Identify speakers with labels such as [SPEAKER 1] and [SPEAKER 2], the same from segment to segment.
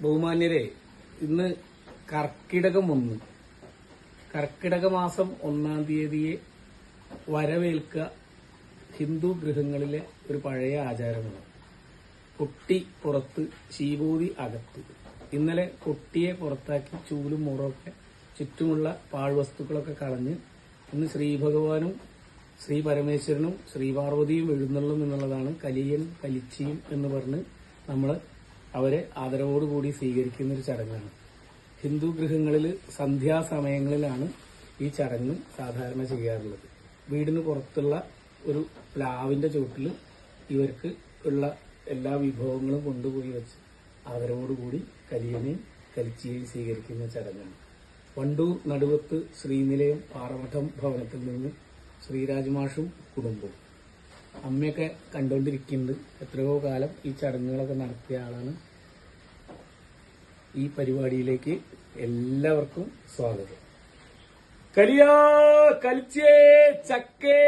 [SPEAKER 1] ബഹുമാന്യരെ, ഇന്ന് കർക്കിടകം 1. കർക്കിടക മാസം 1-ാം തീയതിയെ വരവേൽക്കുക ഹിന്ദു ഗൃഹങ്ങളിലെ ഒരു പഴയ ആചാരമാണ്. കുട്ടി പുറത്ത്, ശീബോധി അകത്ത്. ഇന്നലെ കുട്ടിയെ പുറത്താക്കി ചൂലും മുറൊക്കെ ചുറ്റുമുള്ള പാഴ്വസ്തുക്കളൊക്കെ കളഞ്ഞ് ഇന്ന് ശ്രീഭഗവാനും ശ്രീ പരമേശ്വരനും ശ്രീ പാർവതിയും എഴുന്നള്ളും എന്നുള്ളതാണ്. കലിയൻ കലിച്ചിയും എന്ന് പറഞ്ഞ് നമ്മൾ അവരെ ആദരവോടുകൂടി സ്വീകരിക്കുന്ന ഒരു ചടങ്ങാണ്. ഹിന്ദു ഗൃഹങ്ങളിൽ സന്ധ്യാസമയങ്ങളിലാണ് ഈ ചടങ്ങ് സാധാരണ ചെയ്യാറുള്ളത്. വീടിന് പുറത്തുള്ള ഒരു പ്ലാവിന്റെ ചുവട്ടിൽ ഇവർക്ക് ഉള്ള എല്ലാ വിഭവങ്ങളും കൊണ്ടുപോയി വെച്ച് ആദരവോടുകൂടി കലിയനെയും കലിച്ചിയെയും സ്വീകരിക്കുന്ന ചടങ്ങാണ്. വണ്ടൂർ നടുവത്ത് ശ്രീനിലയം പാറമഠം ഭവനത്തിൽ നിന്ന് ശ്രീരാജ്മാഷും കുടുംബവും. അമ്മയൊക്കെ കണ്ടുകൊണ്ടിരിക്കുന്നുണ്ട്. എത്രയോ കാലം ഈ ചടങ്ങുകളൊക്കെ നടത്തിയ ആളാണ്. ഈ പരിപാടിയിലേക്ക് എല്ലാവർക്കും സ്വാഗതം. കലിയാ കലിച്ചേ ചക്കേ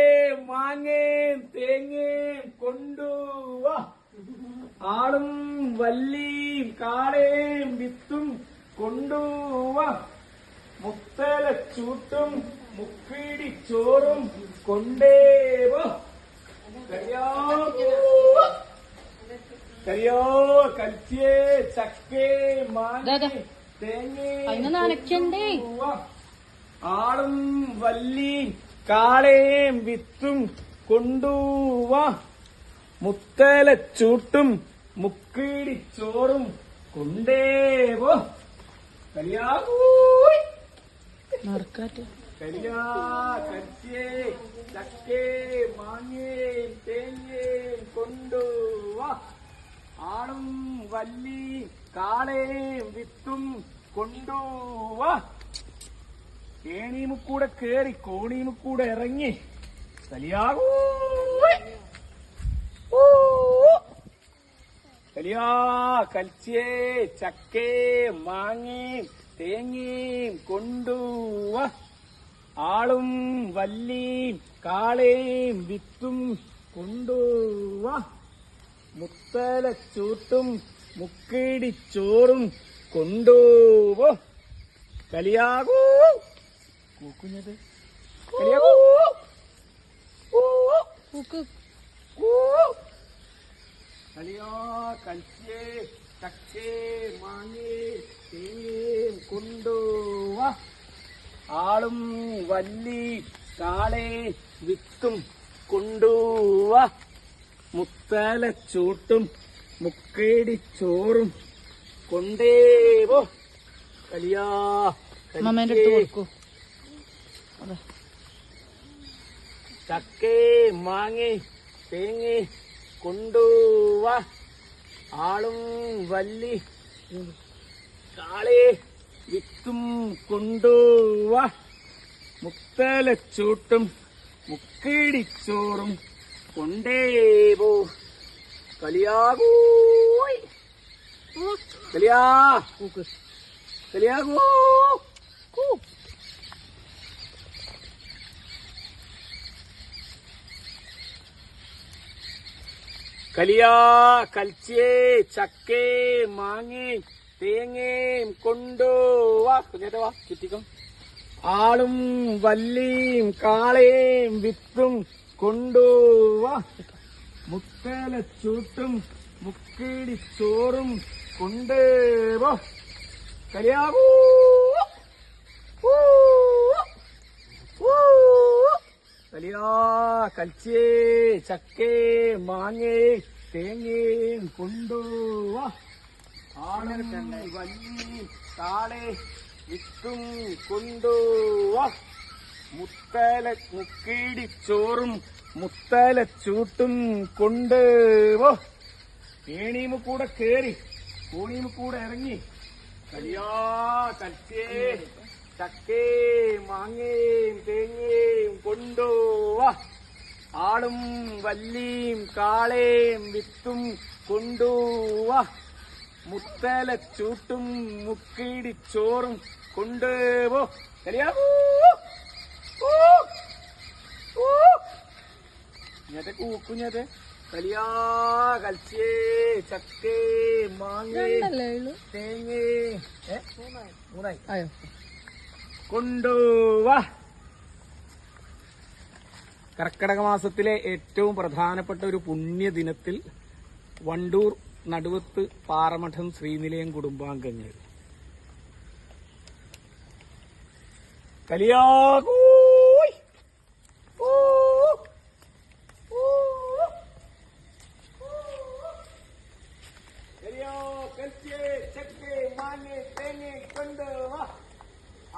[SPEAKER 1] മാങ്ങേ തേങ്ങേ കൊണ്ടുവാ, ആടും വല്ലിയും കാളയും വിത്തും കൊണ്ടുവാ, മുത്തലച്ചൂട്ടും മുപ്പീടി ചോറും കൊണ്ടേവോ, കരിയോ കലിച്ചേ ചക്കേ മാങ്ങേ തേങ്ങേ ആളും വല്ലിയും കാളയും വിത്തും കൊണ്ടുവാ, മുത്തലച്ചൂട്ടും മുക്കീടി ചോറും കൊണ്ടേവോ, കരിയാകൂ കരിയാ കലിച്ചേ ചക്കേ മാങ്ങേ തേങ്ങേ കൊണ്ടുവാ, ആളും വല്ലിയും കാളയും വിത്തും കൊണ്ടുവാ, ഏണിമുക്കൂടെ കേറി കോണിമുക്കൂടെ ഇറങ്ങി കലിയാകൂ കലിയാ കലിച്ചേ ചക്കേ മാങ്ങയും തേങ്ങയും കൊണ്ടുവാ, ആളും വല്ലിയും കാളയും വിത്തും കൊണ്ടുവാ, മുത്തലച്ചൂട്ടും മുക്കീടി ചോറും കൊണ്ടുവോ, കലിയാകൂ കൂക്കുഞ്ഞത് കലിയാകൂ കലിയാ കലിച്ചേ ചക്കേ മാങ്ങേ തേങ്ങയും കൊണ്ടുവാ, ആളും വല്ലി കാളേ വിത്തും കൊണ്ടുവാ, മുത്തലച്ചൂട്ടും മുക്കേടി ചോറും കൊണ്ടേവോ, കലിയാ ചക്കേ മാങ്ങേ തേങ്ങേ കൊണ്ടുവാ, ആളും വല്ലി കാളേ വിത്തും കൊണ്ടുവാ, മുത്തലച്ചൂട്ടും മുക്കീടിച്ചോറും കൊണ്ടേവോ, കലിയാകൂ കലിയാ കലിയാകൂ കലിയാ കലിച്ചേ ചക്കേ മാങ്ങേ തേങ്ങയും കൊണ്ടുവാ, കുഞ്ഞേട്ടാ വാ ചുറ്റിക്കും, ആളും വല്ലിയും കാളയും വിത്തും കൊണ്ടുവാ, മുത്തലച്ചൂട്ടും മുക്കീടി ചോറും കൊണ്ടുവോ, കലിയാകൂ കലിയാ കലിച്ചേ ചക്കേ മാങ്ങേ തേങ്ങയും കൊണ്ടുവാ, ആളും വല്ലി കാളെ വിത്തും കൊണ്ടുവാ, മുക്കീടി ചോറും മുത്തലച്ചൂട്ടും കൊണ്ടുവോ, ഏണിമുക്കൂടെ കേറി കോണിമുക്കൂടെ ഇറങ്ങി കലിയാ കലിച്ചേ ചക്കേ മാങ്ങയും തേങ്ങയും കൊണ്ടുവാ, ആളും വല്ലിയും കാളയും വിത്തും കൊണ്ടുവാ, മുത്തലച്ചൂട്ടും മുക്കീടി ചോറും കൊണ്ടുവോ, കലിയാകൂ കൂക്കുഞ്ഞത് കലിയാ കൽച്ചേ ചക്കേ മാങ്ങേ തേങ്ങേ മൂന്നായി കൊണ്ടുവാ. കർക്കടക മാസത്തിലെ ഏറ്റവും പ്രധാനപ്പെട്ട ഒരു പുണ്യദിനത്തിൽ വണ്ടൂർ നടുവത്ത് പാറമഠം ശ്രീനിലയം കുടുംബാംഗങ്ങൾ കലിയാകൂ കൊണ്ടുവാ.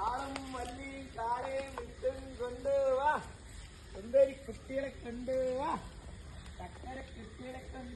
[SPEAKER 1] ആളും മല്ലിയും കാളയും വിട്ടും കൊണ്ടുവാ. സുന്ദരി കുട്ടികളെ കൊണ്ടുവാ. ചക്കര കുട്ടികളെ കൊണ്ട്